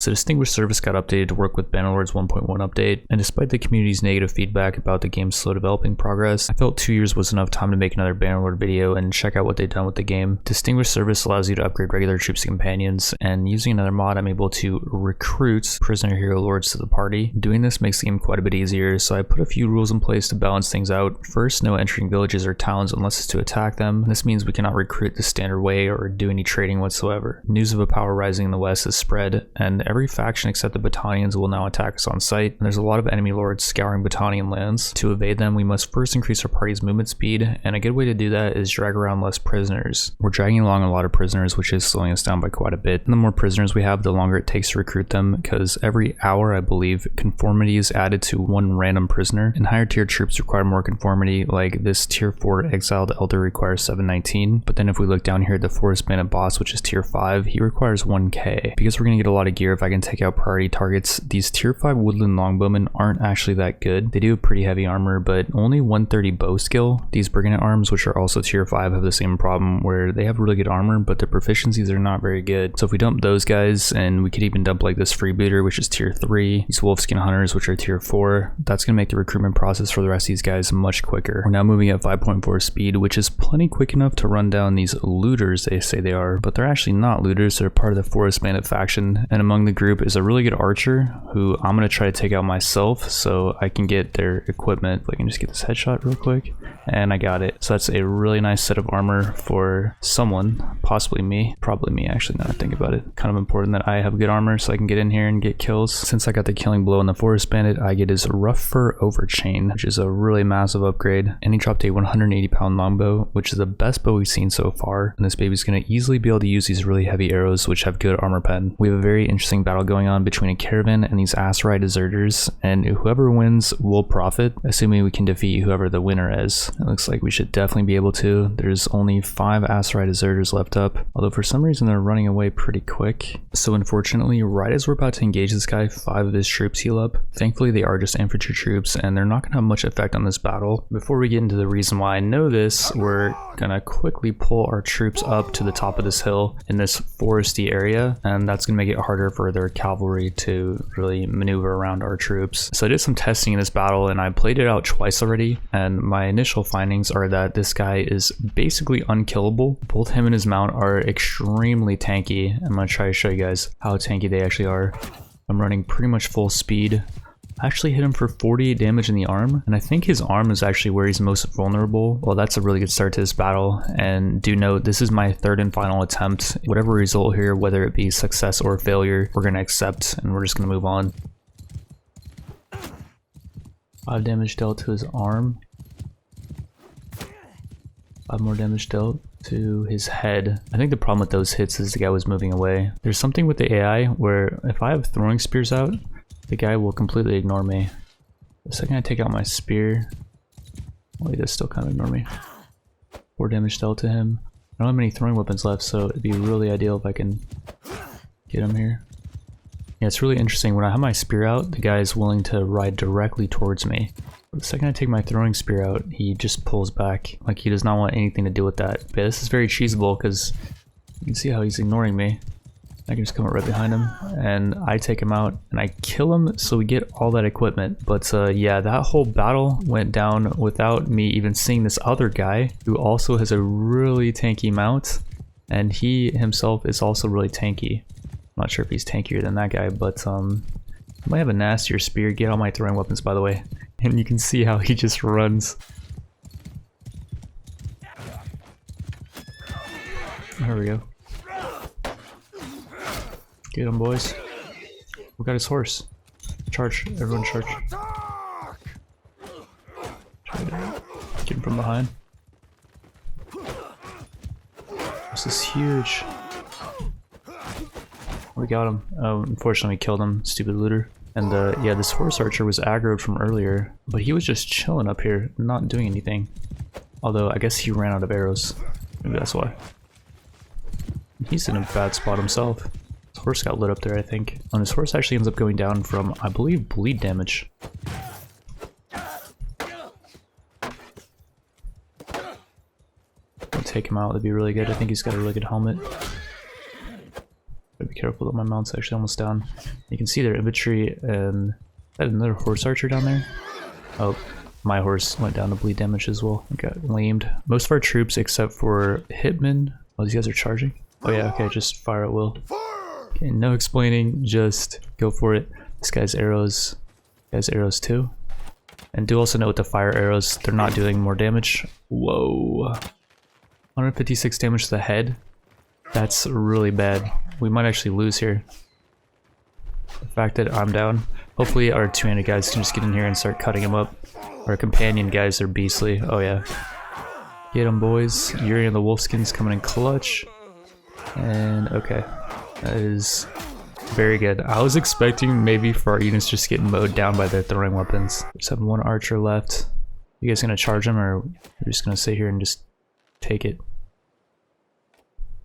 So Distinguished Service got updated to work with Bannerlord's 1.1 update, and despite the community's negative feedback about the game's slow developing progress, I felt 2 years was enough time to make another Bannerlord video and check out what they've done with the game. Distinguished Service allows you to upgrade regular troops to companions, and using another mod I'm able to recruit prisoner hero lords to the party. Doing this makes the game quite a bit easier, so I put a few rules in place to balance things out. First, no entering villages or towns unless it's to attack them. This means we cannot recruit the standard way or do any trading whatsoever. News of a power rising in the west is spread, and every faction except the Battanians will now attack us on sight. And there's a lot of enemy lords scouring Battanian lands. To evade them, we must first increase our party's movement speed, and a good way to do that is drag around less prisoners. We're dragging along a lot of prisoners, which is slowing us down by quite a bit. And the more prisoners we have, the longer it takes to recruit them, because every hour, I believe, conformity is added to one random prisoner. And higher tier troops require more conformity, like this tier 4 exiled elder requires 719, but then if we look down here at the forest bandit boss, which is tier 5, he requires 1k. Because we're gonna get a lot of gear if I can take out priority targets, these tier 5 woodland longbowmen aren't actually that good. They do have pretty heavy armor, but only 130 bow skill. These brigand arms, which are also tier 5, have the same problem where they have really good armor, but their proficiencies are not very good. So if we dump those guys, and we could even dump like this freebooter, which is tier 3, these wolfskin hunters, which are tier 4, that's gonna make the recruitment process for the rest of these guys much quicker. We're now moving at 5.4 speed, which is plenty quick enough to run down these looters they say they are, but they're actually not looters. They're part of the forest bandit faction, and among the group is a really good archer who I'm gonna try to take out myself so I can get their equipment. If I can just get this headshot real quick, and I got it. So that's a really nice set of armor for someone, possibly me, probably me actually, now that I think about it. Kind of important that I have good armor so I can get in here and get kills. Since I got the killing blow on the forest bandit, I get his rough fur overchain, which is a really massive upgrade, and he dropped a 180 pound longbow, which is the best bow we've seen so far, and this baby's going to easily be able to use these really heavy arrows which have good armor pen. We have a very interesting battle going on between a caravan and these Aserai deserters, and whoever wins will profit, assuming we can defeat whoever the winner is. It looks like we should definitely be able to. There's only 5 Aserai deserters left up, although for some reason they're running away pretty quick. So unfortunately, right as we're about to engage this guy, 5 of his troops heal up. Thankfully they are just infantry troops and they're not going to have much effect on this battle. Before we get into the reason why I know this, we're gonna quickly pull our troops up to the top of this hill in this foresty area, and that's gonna make it harder for their cavalry to really maneuver around our troops. So I did some testing in this battle and I played it out twice already, and my initial findings are that this guy is basically unkillable. Both him and his mount are extremely tanky. I'm gonna try to show you guys how tanky they actually are. I'm running pretty much full speed. I actually hit him for 48 damage in the arm, and I think his arm is actually where he's most vulnerable. Well, that's a really good start to this battle, and do note this is my 3rd and final attempt. Whatever result here, whether it be success or failure, we're gonna accept and we're just gonna move on. 5 damage dealt to his arm. 5 more damage dealt to his head. I think the problem with those hits is the guy was moving away. There's something with the AI where if I have throwing spears out, the guy will completely ignore me. The second I take out my spear, well, he does still kind of ignore me. 4 damage dealt to him. I don't have many throwing weapons left, so it'd be really ideal if I can get him here. Yeah, it's really interesting. When I have my spear out, the guy is willing to ride directly towards me. The second I take my throwing spear out, he just pulls back. Like, he does not want anything to do with that. But this is very cheesable because you can see how he's ignoring me. I can just come up right behind him and I take him out and I kill him, so we get all that equipment. But yeah, that whole battle went down without me even seeing this other guy who also has a really tanky mount, and he himself is also really tanky. I'm not sure if he's tankier than that guy, but I might have a nastier spear. Get all my throwing weapons, by the way. And you can see how he just runs. There we go. Get him, boys. We got his horse. Charge. Everyone charge. Try to get him from behind. This is huge. We got him. Oh, unfortunately we killed him. Stupid looter. And yeah, this horse archer was aggroed from earlier, but he was just chilling up here, not doing anything. Although, I guess he ran out of arrows. Maybe that's why. He's in a bad spot himself. His horse got lit up there, I think. And his horse actually ends up going down from, I believe, bleed damage. I'll take him out, that'd be really good. I think he's got a really good helmet. Gotta be careful though, my mount's actually almost down. You can see their infantry, and another horse archer down there. Oh, my horse went down to bleed damage as well. It got lamed. Most of our troops except for hitmen. Oh, these guys are charging? Oh yeah, okay, just fire at will. Okay, no explaining, just go for it. This guy's arrows, too. And do also note with the fire arrows, they're not doing more damage. Whoa. 156 damage to the head. That's really bad. We might actually lose here. The fact that I'm down. Hopefully our two-handed guys can just get in here and start cutting him up. Our companion guys are beastly. Oh yeah. Get them, boys. Yuri and the Wolfskins coming in clutch. And okay. That is very good. I was expecting maybe for our units just getting mowed down by their throwing weapons. Just have one archer left. You guys gonna charge him, or you're just gonna sit here and just take it?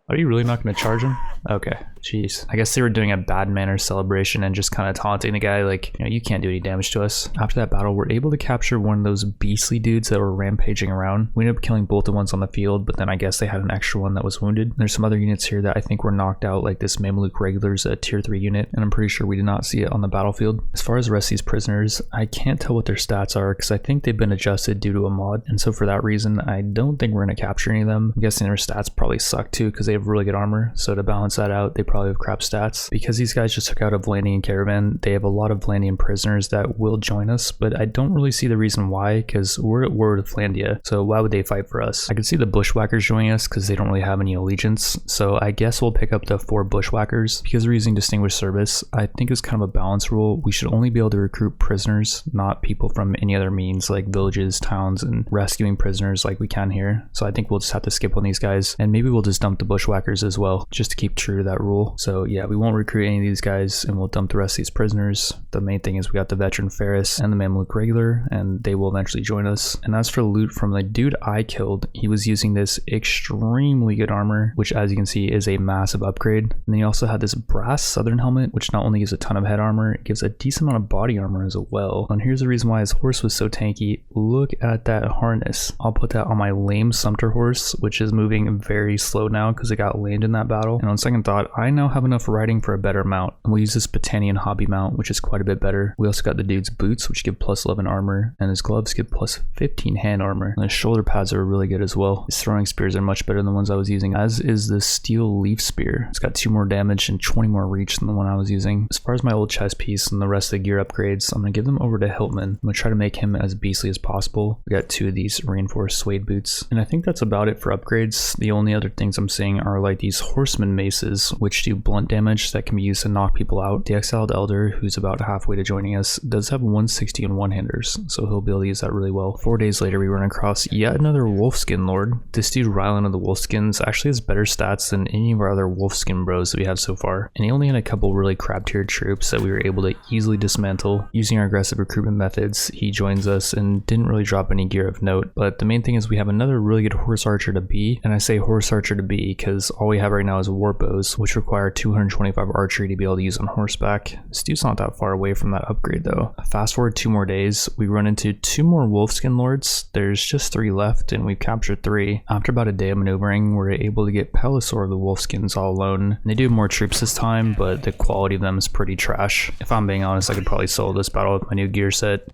Are you really not going to charge him? Okay, jeez. I guess they were doing a bad manner celebration and just kind of taunting the guy like, you know, you can't do any damage to us. After that battle, we're able to capture one of those beastly dudes that were rampaging around. We ended up killing both the ones on the field, but then I guess they had an extra one that was wounded. There's some other units here that I think were knocked out, like this Mameluke Regular's a tier 3 unit, and I'm pretty sure we did not see it on the battlefield. As far as the rest of these prisoners, I can't tell what their stats are because I think they've been adjusted due to a mod, and so for that reason, I don't think we're going to capture any of them. I'm guessing their stats probably suck too because they have really good armor. So to balance that out, they probably have crap stats. Because these guys just took out a Vlandian caravan, they have a lot of Vlandian prisoners that will join us, but I don't really see the reason why, because we're at war with Vlandia, so why would they fight for us? I can see the bushwhackers joining us because they don't really have any allegiance, so I guess we'll pick up the 4 bushwhackers. Because we're using distinguished service, I think it's kind of a balance rule. We should only be able to recruit prisoners, not people from any other means like villages, towns, and rescuing prisoners like we can here. So I think we'll just have to skip on these guys, and maybe we'll just dump the bushwhackers as well, just to keep true to that rule. So yeah, we won't recruit any of these guys, and we'll dump the rest of these prisoners. The main thing is we got the veteran Ferris and the Mameluke Regular, and they will eventually join us. And as for the loot from the dude I killed, he was using this extremely good armor, which as you can see is a massive upgrade. And then he also had this brass southern helmet, which not only gives a ton of head armor, it gives a decent amount of body armor as well. And here's the reason why his horse was so tanky. Look at that harness. I'll put that on my lame Sumter horse, which is moving very slow now because it got lamed in that battle. And on second thought, I now have enough riding for a better mount, and we'll use this Battanian hobby mount, which is quite a bit better. We also got the dude's boots, which give plus 11 armor, and his gloves give plus 15 hand armor, and his shoulder pads are really good as well. His throwing spears are much better than the ones I was using, as is the steel leaf spear. It's got 2 more damage and 20 more reach than the one I was using. As far as my old chest piece and the rest of the gear upgrades, I'm going to give them over to Hiltman. I'm going to try to make him as beastly as possible. We got 2 of these reinforced suede boots, and I think that's about it for upgrades. The only other things I'm seeing are like these horseman maces, which do blunt damage that can be used to knock people out. The exiled elder, who's about halfway to joining us, does have 160 and one-handers, so he'll be able to use that really well. 4 days later, we run across yet another Wolfskin Lord. This dude Rylan of the Wolfskins actually has better stats than any of our other Wolfskin bros that we have so far, and he only had a couple really crap tiered troops that we were able to easily dismantle. Using our aggressive recruitment methods, he joins us and didn't really drop any gear of note, but the main thing is we have another really good horse archer to be, and I say horse archer to be because all we have right now is war bows, which require 225 archery to be able to use on horseback. This dude's not that far away from that upgrade though. Fast forward 2 more days, we run into 2 more Wolfskin Lords. There's just 3 left, and we've captured 3. After about a day of maneuvering, we're able to get Pelisor of the Wolfskins all alone. And they do have more troops this time, but the quality of them is pretty trash. If I'm being honest, I could probably solo this battle with my new gear set.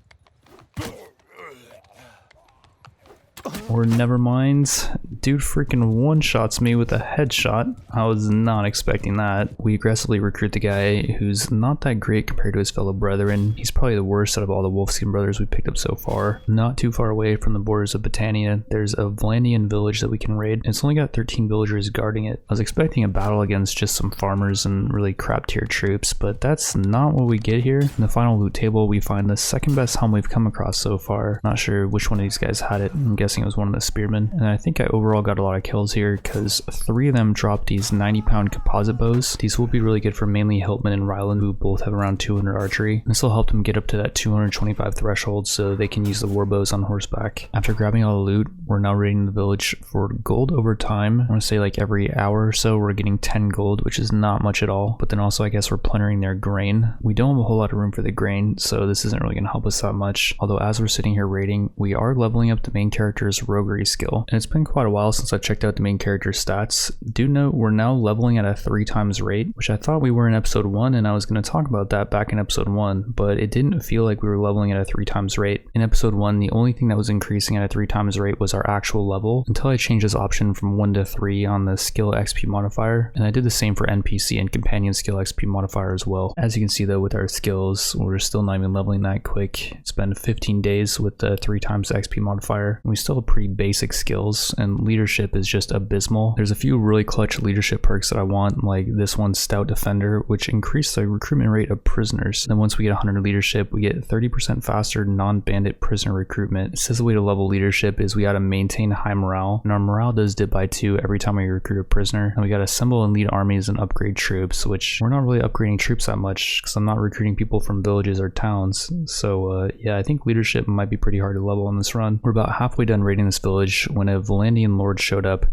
Or never mind, dude freaking one-shots me with a headshot. I was not expecting that. We aggressively recruit the guy who's not that great compared to his fellow brethren. He's probably the worst out of all the Wolfskin brothers we picked up so far. Not too far away from the borders of Battania, there's a Vlandian village that we can raid. It's only got 13 villagers guarding it. I was expecting a battle against just some farmers and really crap tier troops, but that's not what we get here. In the final loot table, we find the second best helm we've come across so far. Not sure which one of these guys had it. I'm guessing it was one of the spearmen, and I think I overall got a lot of kills here because 3 of them dropped these 90-pound composite bows. These will be really good for mainly Hiltman and Ryland, who both have around 200 archery. This will help them get up to that 225 threshold so they can use the war bows on horseback. After grabbing all the loot, we're now raiding the village for gold over time. I want to say like every hour or so we're getting 10 gold, which is not much at all, but then also I guess we're plundering their grain. We don't have a whole lot of room for the grain, so this isn't really going to help us that much, although as we're sitting here raiding, we are leveling up the main character character's roguery skill. And it's been quite a while since I checked out the main character's stats. Do note we're now leveling at a 3 times rate, which I thought we were in episode 1, and I was going to talk about that back in episode 1, but it didn't feel like we were leveling at a 3 times rate. In episode 1, the only thing that was increasing at a 3 times rate was our actual level, until I changed this option from 1 to 3 on the skill XP modifier, and I did the same for NPC and companion skill XP modifier as well. As you can see though, with our skills, we're still not even leveling that quick. It's been 15 days with the 3 times XP modifier, and we still have pretty basic skills, and leadership is just abysmal. There's a few really clutch leadership perks that I want, like this one, Stout Defender, which increased the recruitment rate of prisoners. Then once we get 100 leadership, we get 30% faster non-bandit prisoner recruitment. It says the way to level leadership is we gotta maintain high morale, and our morale does dip by 2 every time we recruit a prisoner, and we gotta assemble and lead armies and upgrade troops, which we're not really upgrading troops that much because I'm not recruiting people from villages or towns. So yeah, I think leadership might be pretty hard to level on this run. We're about halfway done raiding this village when a Valandian lord showed up,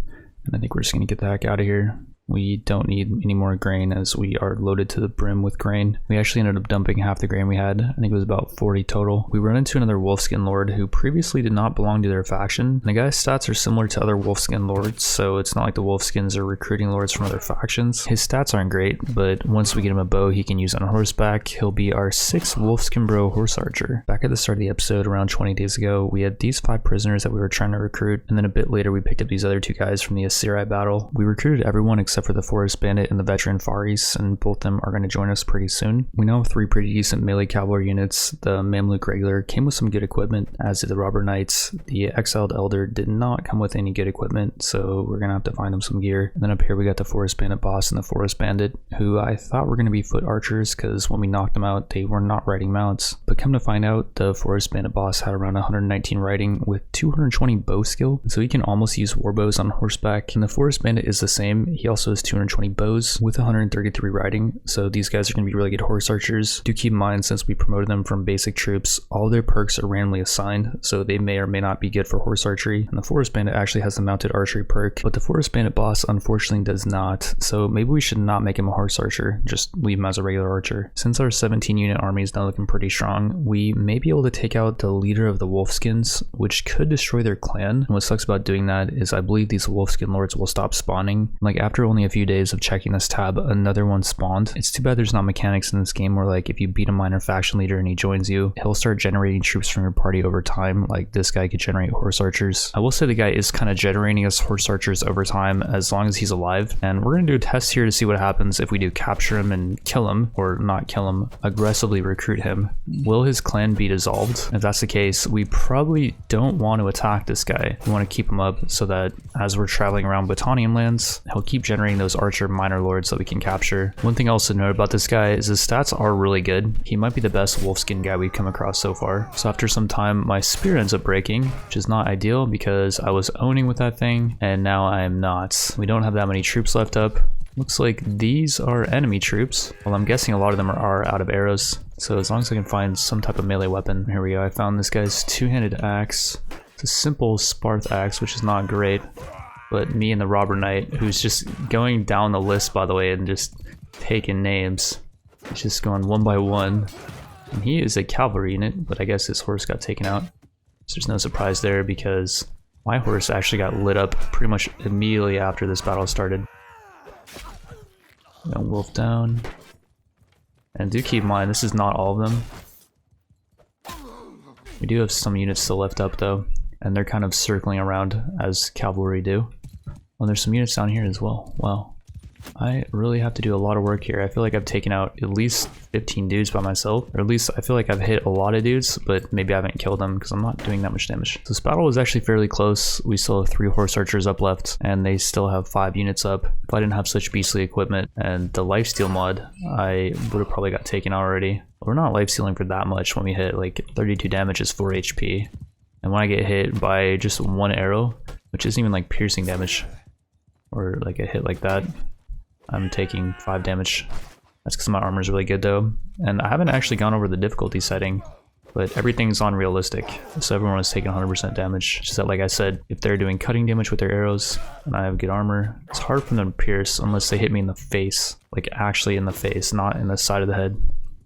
and I think we're just gonna get the heck out of here. We don't need any more grain as we are loaded to the brim with grain. We actually ended up dumping half the grain we had. I think it was about 40 total. We run into another Wolfskin Lord who previously did not belong to their faction. And the guy's stats are similar to other Wolfskin Lords, so it's not like the Wolfskins are recruiting lords from other factions. His stats aren't great, but once we get him a bow he can use on horseback, he'll be our 6th Wolfskin Bro horse archer. Back at the start of the episode, around 20 days ago, we had these 5 prisoners that we were trying to recruit, and then a bit later we picked up these other 2 guys from the Assyri battle. We recruited everyone except for the Forest Bandit and the veteran Faris, and both of them are going to join us pretty soon. We now have 3 pretty decent melee cavalry units. The Mamluk regular came with some good equipment, as did the Robber Knights. The Exiled Elder did not come with any good equipment, so we're going to have to find them some gear. And then up here we got the Forest Bandit boss and the Forest Bandit, who I thought were going to be foot archers because when we knocked them out they were not riding mounts. But come to find out, the Forest Bandit boss had around 119 riding with 220 bow skill, so he can almost use warbows on horseback. And the Forest Bandit is the same. He also has 220 bows with 133 riding, so these guys are going to be really good horse archers. Do keep in mind, since we promoted them from basic troops, all their perks are randomly assigned, so they may or may not be good for horse archery. And the Forest Bandit actually has the mounted archery perk, but the Forest Bandit boss unfortunately does not, so maybe we should not make him a horse archer, just leave him as a regular archer. Since our 17 unit army is now looking pretty strong, we may be able to take out the leader of the Wolfskins, which could destroy their clan. And what sucks about doing that is I believe these Wolfskin lords will stop spawning. Like after only a few days of checking this tab, another one spawned. It's too bad there's not mechanics in this game where like if you beat a minor faction leader and he joins you, he'll start generating troops from your party over time. Like this guy could generate horse archers. I will say the guy is kind of generating us horse archers over time as long as he's alive, and we're gonna do a test here to see what happens if we do capture him and kill him, or not kill him, aggressively recruit him. Will his clan be dissolved? If that's the case, we probably don't want to attack this guy. We want to keep him up so that as we're traveling around Battanian lands, he'll keep generating those archer minor lords that we can capture. One thing else to note about this guy is his stats are really good. He might be the best Wolfskin guy we've come across so far. So after some time, my spear ends up breaking, which is not ideal because I was owning with that thing, and now I am not. We don't have that many troops left up. Looks like these are enemy troops. Well, I'm guessing a lot of them are out of arrows. So as long as I can find some type of melee weapon. Here we go. I found this guy's 2-handed axe. It's a simple Sparth axe, which is not great. But me and the Robber Knight, who's just going down the list, by the way, and just taking names. He's just going one by one. And he is a cavalry unit, but I guess his horse got taken out. So there's no surprise there because my horse actually got lit up pretty much immediately after this battle started. Wolf down. And do keep in mind, this is not all of them. We do have some units still left up though, and they're kind of circling around as cavalry do. Oh, there's some units down here as well. Wow. I really have to do a lot of work here. I feel like I've taken out at least 15 dudes by myself, or at least I feel like I've hit a lot of dudes, but maybe I haven't killed them because I'm not doing that much damage. So this battle was actually fairly close. We still have 3 horse archers up left, and they still have 5 units up. If I didn't have such beastly equipment and the lifesteal mod, I would have probably got taken out already. We're not lifestealing for that much when we hit like 32 damage is 4 HP. And when I get hit by just 1 arrow, which isn't even like piercing damage, or like a hit like that, I'm taking 5 damage. That's because my armor is really good though. And I haven't actually gone over the difficulty setting, but everything's on realistic. So everyone is taking 100% damage. Just that, like I said, if they're doing cutting damage with their arrows and I have good armor, it's hard for them to pierce unless they hit me in the face. Like actually in the face, not in the side of the head.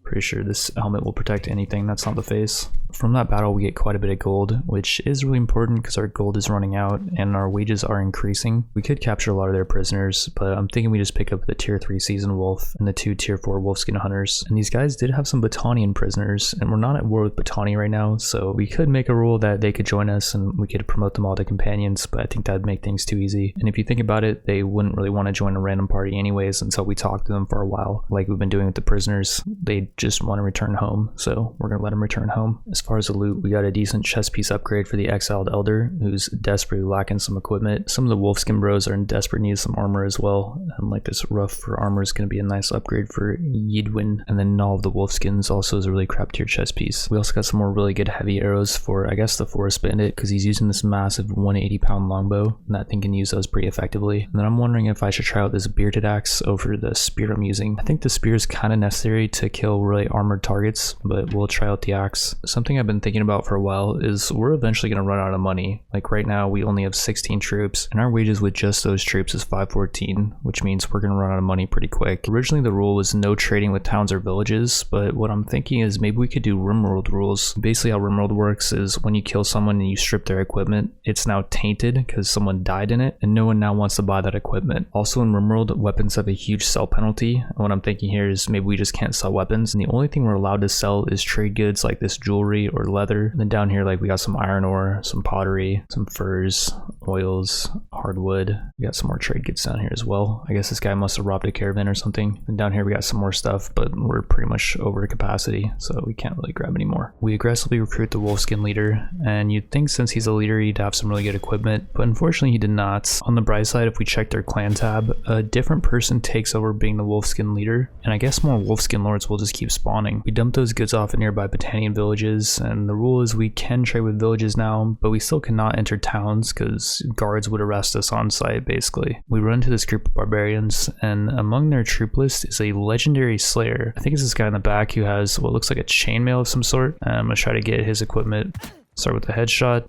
Pretty sure this helmet will protect anything that's not the face. From that battle we get quite a bit of gold, which is really important because our gold is running out and our wages are increasing. We could capture a lot of their prisoners, but I'm thinking we just pick up the tier 3 seasoned wolf and the 2 tier 4 wolfskin hunters. And these guys did have some Battanian prisoners, and we're not at war with Battania right now, so we could make a rule that they could join us and we could promote them all to companions, but I think that'd make things too easy. And if you think about it, they wouldn't really want to join a random party anyways until we talk to them for a while, like we've been doing with the prisoners. They just want to return home, so we're gonna let them return home. As far as the loot, we got a decent chest piece upgrade for the exiled elder who's desperately lacking some equipment. Some of the wolfskin bros are in desperate need of some armor as well, and like this rough for armor is going to be a nice upgrade for Yidwin. And then all of the wolfskins also is a really crap tier chest piece. We also got some more really good heavy arrows for I guess the forest bandit, because he's using this massive 180-pound longbow and that thing can use those pretty effectively. And then I'm wondering if I should try out this bearded axe over the spear I'm using. I think the spear is kind of necessary to kill really armored targets, but we'll try out the axe. Something I've been thinking about for a while is we're eventually going to run out of money. Like right now we only have 16 troops and our wages with just those troops is 514, which means we're going to run out of money pretty quick. Originally the rule was no trading with towns or villages, but what I'm thinking is maybe we could do RimWorld rules. Basically how RimWorld works is when you kill someone and you strip their equipment, it's now tainted because someone died in it and no one now wants to buy that equipment. Also in RimWorld, weapons have a huge sell penalty, and what I'm thinking here is maybe we just can't sell weapons, and the only thing we're allowed to sell is trade goods like this jewelry or leather. And then down here like we got some iron ore, some pottery, some furs, oils, hardwood. We got some more trade goods down here as well. I guess this guy must have robbed a caravan or something. And down here we got some more stuff, but we're pretty much over capacity, so we can't really grab any more. We aggressively recruit the wolfskin leader, and you'd think since he's a leader he'd have some really good equipment, but unfortunately he did not. On the bright side, if we check their clan tab, a different person takes over being the wolfskin leader, and I guess more wolfskin lords will just keep spawning. We dump those goods off at nearby Battanian villages, and the rule is we can trade with villages now, but we still cannot enter towns because guards would arrest us on site basically. We run into this group of barbarians, and among their troop list is a legendary slayer. I think it's this guy in the back who has what looks like a chainmail of some sort. I'm gonna try to get his equipment. Start with a headshot.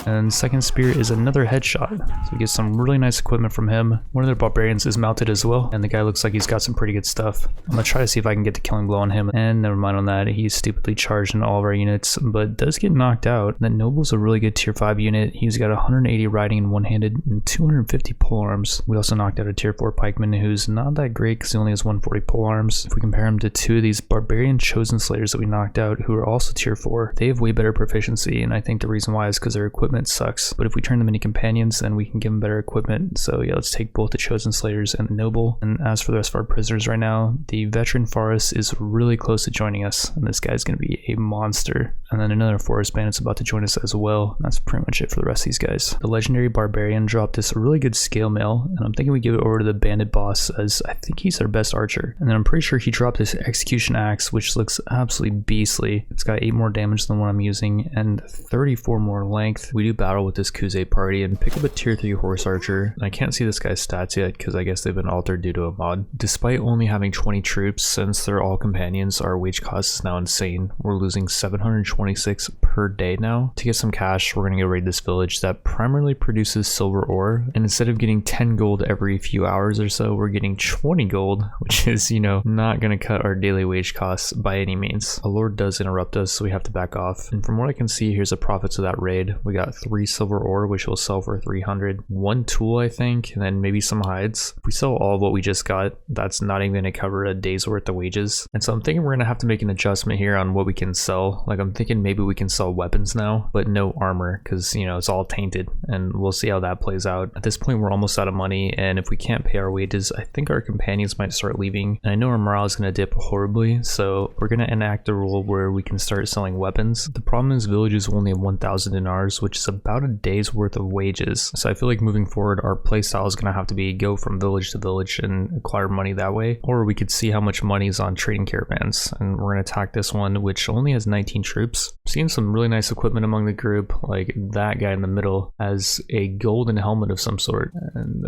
And second spear is another headshot, so we get some really nice equipment from him. One of their barbarians is mounted as well, and the guy looks like he's got some pretty good stuff. I'm gonna try to see if I can get the killing blow on him, and never mind on that, he's stupidly charged in all of our units, but does get knocked out. The noble's a really good tier 5 unit. He's got 180 riding and one-handed and 250 polearms. We also knocked out a tier 4 pikeman who's not that great because he only has 140 polearms. If we compare him to 2 of these barbarian chosen slayers that we knocked out who are also tier 4, they have way better proficiency, and I think the reason why is because their equipment sucks, but if we turn them into companions then we can give them better equipment. So yeah, let's take both the chosen slayers and the noble. And as for the rest of our prisoners right now, the veteran forest is really close to joining us, and this guy's gonna be a monster. And then another forest bandit's about to join us as well. That's pretty much it for the rest of these guys. The legendary barbarian dropped this really good scale mail, and I'm thinking we give it over to the bandit boss as I think he's our best archer. And then I'm pretty sure he dropped this execution axe, which looks absolutely beastly. It's got 8 more damage than what I'm using and 34 more length. We do battle with this Kuze party and pick up a tier 3 horse archer. And I can't see this guy's stats yet because I guess they've been altered due to a mod. Despite only having 20 troops, since they're all companions, our wage cost is now insane. We're losing 726 per day now. To get some cash, we're gonna go raid this village that primarily produces silver ore, and instead of getting 10 gold every few hours or so, we're getting 20 gold, which is, you know, not gonna cut our daily wage costs by any means. A lord does interrupt us, so we have to back off. And from what I can see, here's the profits of that raid. We got 3 silver ore, which will sell for 300, 1 tool I think, and then maybe some hides. If we sell all of what we just got, that's not even gonna cover a day's worth of wages. And so I'm thinking we're gonna have to make an adjustment here on what we can sell. Like I'm thinking maybe we can sell weapons now, but no armor, because you know it's all tainted, and we'll see how that plays out. At this point we're almost out of money, and if we can't pay our wages, I think our companions might start leaving. And I know our morale is gonna dip horribly, so we're gonna enact a rule where we can start selling weapons. The problem is villages only have 1,000 dinars, which is about a day's worth of wages. So I feel like moving forward our playstyle is gonna have to be go from village to village and acquire money that way, or we could see how much money is on trading caravans. And we're gonna attack this one, which only has 19 troops. I'm seeing some really nice equipment among the group, like that guy in the middle has a golden helmet of some sort, and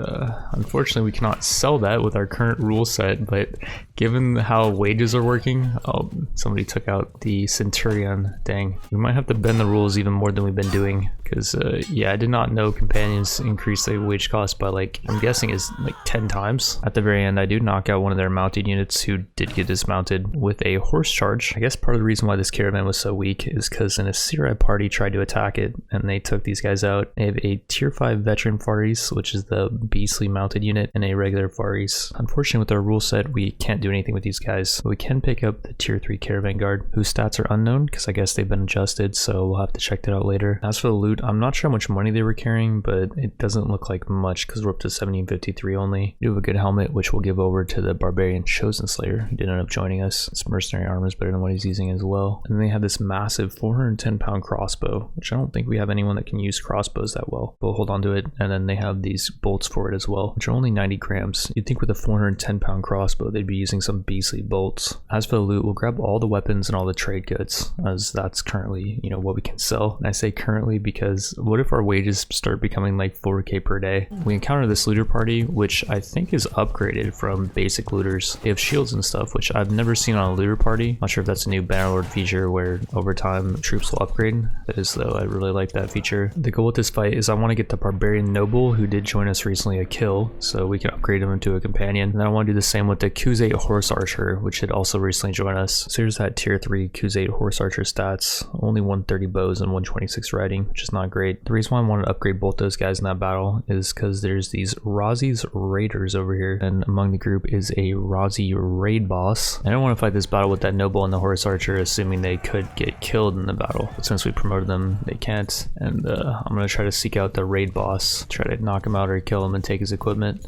unfortunately we cannot sell that with our current rule set, but given how wages are working, oh, somebody took out the centurion. Dang, we might have to bend the rules even more than we've been doing. interesting because yeah, I did not know companions increase the wage cost by like, I'm guessing is like 10 times. At the very end, I do knock out one of their mounted units who did get dismounted with a horse charge. I guess part of the reason why this caravan was so weak is because an Assyria party tried to attack it and they took these guys out. They have a tier 5 veteran Faris, which is the beastly mounted unit, and a regular Faris. Unfortunately, with our rule set, we can't do anything with these guys, but we can pick up the tier 3 caravan guard, whose stats are unknown because I guess they've been adjusted, so we'll have to check that out later. As for the loot, I'm not sure how much money they were carrying, but it doesn't look like much because we're up to 1753 only. We do have a good helmet, which we'll give over to the barbarian chosen slayer who did end up joining us. This mercenary armor is better than what he's using as well. And then they have this massive 410-pound crossbow, which I don't think we have anyone that can use crossbows that well. We'll hold on to it. And then they have these bolts for it as well, which are only 90 grams. You'd think with a 410-pound crossbow, they'd be using some beastly bolts. As for the loot, we'll grab all the weapons and all the trade goods, as that's currently, you know, what we can sell. And I say currently because what if our wages start becoming like 4K per day? We encounter this looter party, which I think is upgraded from basic looters. They have shields and stuff, which I've never seen on a looter party. Not sure if that's a new Bannerlord feature where over time troops will upgrade. That is though, I really like that feature. The goal with this fight is I want to get the barbarian noble who did join us recently a kill, so we can upgrade him into a companion. And then I want to do the same with the Khuzait horse archer, which had also recently joined us. So here's that tier 3 Khuzait horse archer stats. Only 130 bows and 126 riding, which is not great. The reason why I wanted to upgrade both those guys in that battle is because there's these Razi's raiders over here, and among the group is a Razi raid boss. I don't want to fight this battle with that noble and the horse archer, assuming they could get killed in the battle, but since we promoted them, they can't. And I'm gonna try to seek out the raid boss, try to knock him out or kill him and take his equipment.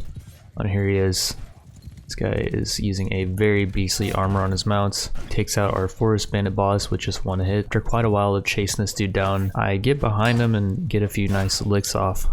And here he is. This guy is using a very beastly armor on his mounts. Takes out our forest bandit boss with just one hit. After quite a while of chasing this dude down, I get behind him and get a few nice licks off.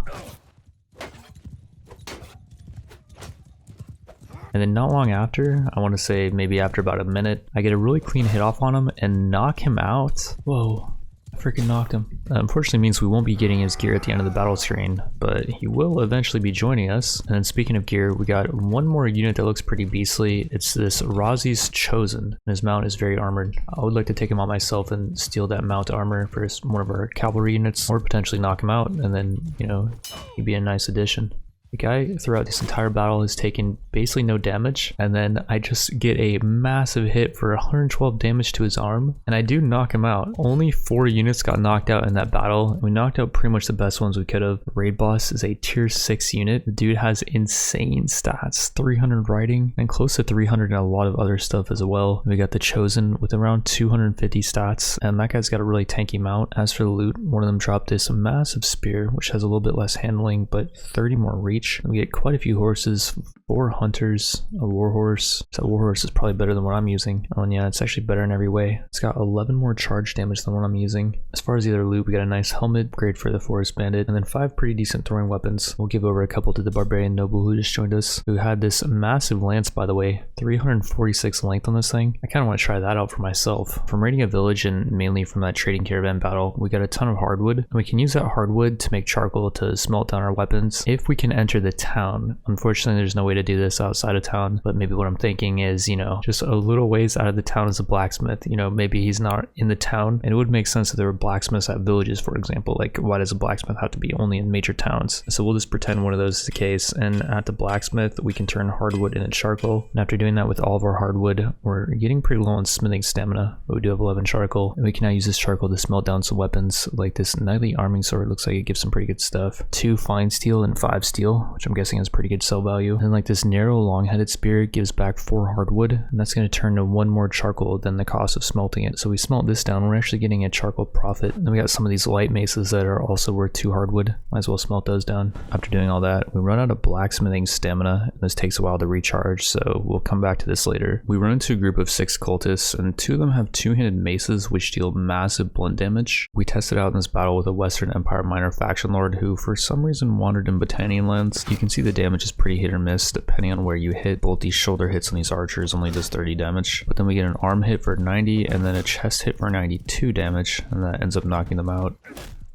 And then not long after, I want to say maybe after about a minute, I get a really clean hit off on him and knock him out. Whoa. Freaking knocked him. That unfortunately means we won't be getting his gear at the end of the battle screen, but he will eventually be joining us. And then speaking of gear, we got one more unit that looks pretty beastly. It's this Razi's Chosen, and his mount is very armored. I would like to take him on myself and steal that mount armor for one of our cavalry units, or potentially knock him out, and then, you know, he'd be a nice addition. The guy throughout this entire battle has taken basically no damage, and then I just get a massive hit for 112 damage to his arm, and I do knock him out. Only 4 units got knocked out in that battle. We knocked out pretty much the best ones we could have. The raid boss is a tier 6 unit. The dude has insane stats, 300 riding and close to 300 and a lot of other stuff as well. We got the Chosen with around 250 stats, and that guy's got a really tanky mount. As for the loot, one of them dropped this massive spear, which has a little bit less handling, but 30 more reach. We get quite a few horses, 4 hunters, a warhorse. So that warhorse is probably better than what I'm using. Oh, and yeah, it's actually better in every way. It's got 11 more charge damage than what I'm using. As far as the other loot, we got a nice helmet, great for the forest bandit, and then 5 pretty decent throwing weapons. We'll give over a couple to the barbarian noble who just joined us, who had this massive lance, by the way, 346 length on this thing. I kind of want to try that out for myself. From raiding a village and mainly from that trading caravan battle, we got a ton of hardwood, and we can use that hardwood to make charcoal to smelt down our weapons if we can enter the town. Unfortunately, there's no way to do this outside of town, but maybe what I'm thinking is, you know, just a little ways out of the town is a blacksmith. You know, maybe he's not in the town, and it would make sense if there were blacksmiths at villages, for example. Like, why does a blacksmith have to be only in major towns? So we'll just pretend one of those is the case, and at the blacksmith, we can turn hardwood into charcoal. And after doing that with all of our hardwood, we're getting pretty low on smithing stamina, but we do have 11 charcoal, and we can now use this charcoal to smelt down some weapons, like this knightly arming sword. Looks like it gives some pretty good stuff. 2 fine steel and 5 steel, which I'm guessing has pretty good sell value. And like this narrow long-headed spear gives back 4 hardwood, and that's going to turn to 1 more charcoal than the cost of smelting it. So we smelt this down, we're actually getting a charcoal profit. And then we got some of these light maces that are also worth 2 hardwood. Might as well smelt those down. After doing all that, we run out of blacksmithing stamina, and this takes a while to recharge, so we'll come back to this later. We run into a group of 6 cultists, and 2 of them have 2-handed maces which deal massive blunt damage. We tested out in this battle with a Western Empire minor faction lord who for some reason wandered in Battanian lands. You can see the damage is pretty hit or miss depending on where you hit. Both these shoulder hits on these archers only does 30 damage, but then we get an arm hit for 90 and then a chest hit for 92 damage, and that ends up knocking them out.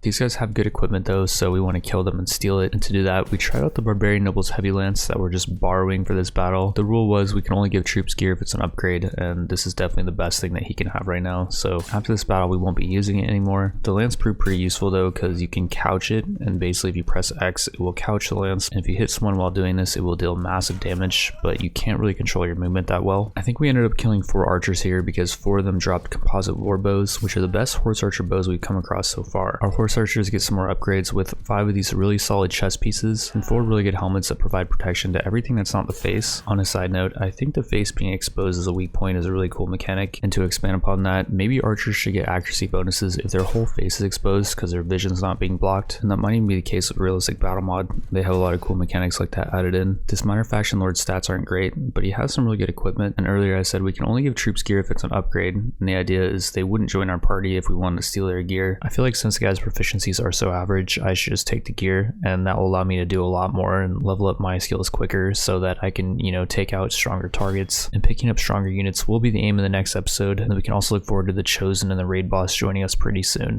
These guys have good equipment though, so we want to kill them and steal it, and to do that we tried out the Barbarian Nobles Heavy Lance that we're just borrowing for this battle. The rule was we can only give troops gear if it's an upgrade, and this is definitely the best thing that he can have right now, so after this battle we won't be using it anymore. The lance proved pretty useful though, because you can couch it, and basically if you press X it will couch the lance, and if you hit someone while doing this it will deal massive damage, but you can't really control your movement that well. I think we ended up killing 4 archers here because 4 of them dropped composite war bows, which are the best horse archer bows we've come across so far. Our horse archers get some more upgrades with 5 of these really solid chest pieces and 4 really good helmets that provide protection to everything that's not the face. On a side note, I think the face being exposed as a weak point is a really cool mechanic, and to expand upon that, maybe archers should get accuracy bonuses if their whole face is exposed because their vision's not being blocked, and that might even be the case with realistic battle mod. They have a lot of cool mechanics like that added in. This minor faction lord stats aren't great, but he has some really good equipment, and earlier I said we can only give troops gear if it's an upgrade, and the idea is they wouldn't join our party if we wanted to steal their gear. I feel like since the guy's proficiencies are so average, I should just take the gear, and that will allow me to do a lot more and level up my skills quicker so that I can, you know, take out stronger targets. And picking up stronger units will be the aim of the next episode, and then we can also look forward to the Chosen and the raid boss joining us pretty soon.